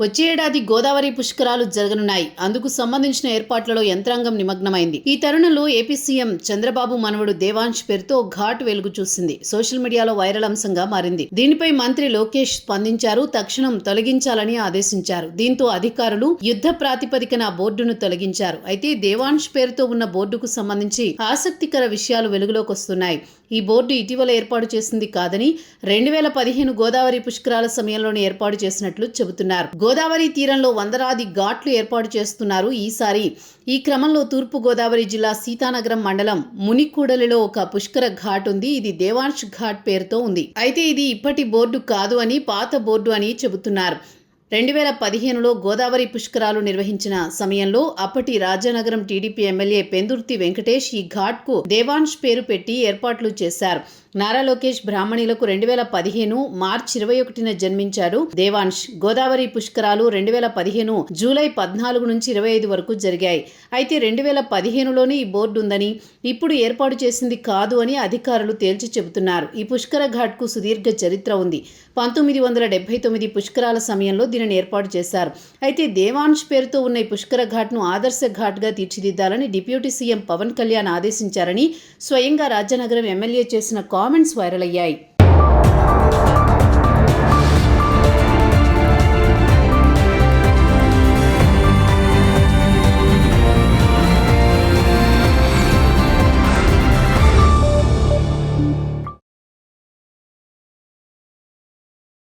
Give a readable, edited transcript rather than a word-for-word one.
వచ్చే ఏడాది గోదావరి పుష్కరాలు జరగనున్నాయి. అందుకు సంబంధించిన ఏర్పాట్లలో యంత్రాంగం నిమగ్నమైంది. ఈ తరుణంలో ఏపీ సీఎం చంద్రబాబు మనవడు దేవాంశ్ పేరుతో ఘాట్ వెలుగు చూసింది. సోషల్ మీడియాలో వైరల్ అంశంగా మారింది. దీనిపై మంత్రి లోకేష్ స్పందించారు. తక్షణం తొలగించాలని ఆదేశించారు. దీంతో అధికారులు యుద్ధ ప్రాతిపదికన బోర్డును తొలగించారు. అయితే దేవాంశ్ పేరుతో ఉన్న బోర్డుకు సంబంధించి ఆసక్తికర విషయాలు వెలుగులోకి వస్తున్నాయి. ఈ బోర్డు ఇటీవల ఏర్పాటు చేసింది కాదని 2015 గోదావరి పుష్కరాల సమయంలోనే ఏర్పాటు చేసినట్లు చెబుతున్నారు. గోదావరి తీరంలో వందలాది ఘాట్లు ఏర్పాటు చేస్తున్నారు. ఈసారి ఈ క్రమంలో తూర్పు గోదావరి జిల్లా సీతానగరం మండలం మునికూడలిలో ఒక పుష్కర ఘాట్ ఉంది. ఇది దేవాంశ్ ఘాట్ పేరుతో ఉంది. అయితే ఇది ఇప్పటి బోర్డు కాదు అని, పాత బోర్డు అని చెబుతున్నారు. 2015లో గోదావరి పుష్కరాలు నిర్వహించిన సమయంలో అప్పటి రాజానగరం టీడీపీ ఎమ్మెల్యే పెందుర్తి వెంకటేష్ ఈ ఘాట్కు దేవాంశ్ పేరు పెట్టి ఏర్పాట్లు చేశారు. నారా లోకేష్ బ్రాహ్మణులకు 2015 మార్చి 21న జన్మించాడు దేవాంశ్. గోదావరి పుష్కరాలు 2015 జూలై 14 నుంచి 25 వరకు జరిగాయి. అయితే 2015లోనే ఈ బోర్డు ఉందని, ఇప్పుడు ఏర్పాటు చేసింది కాదు అని అధికారులు తేల్చి చెబుతున్నారు. ఈ పుష్కర ఘాట్కు సుదీర్ఘ చరిత్ర ఉంది. 1979 పుష్కరాల సమయంలో దీనిని ఏర్పాటు చేశారు. అయితే దేవాంశ్ పేరుతో ఉన్న ఈ పుష్కర ఘాట్ను ఆదర్శ ఘాట్గా తీర్చిదిద్దాలని డిప్యూటీ సీఎం పవన్ కళ్యాణ్ ఆదేశించారని స్వయంగా రాజానగరం ఎమ్మెల్యే చేసిన కామెంట్స్ వైరల్ అయ్యాయి.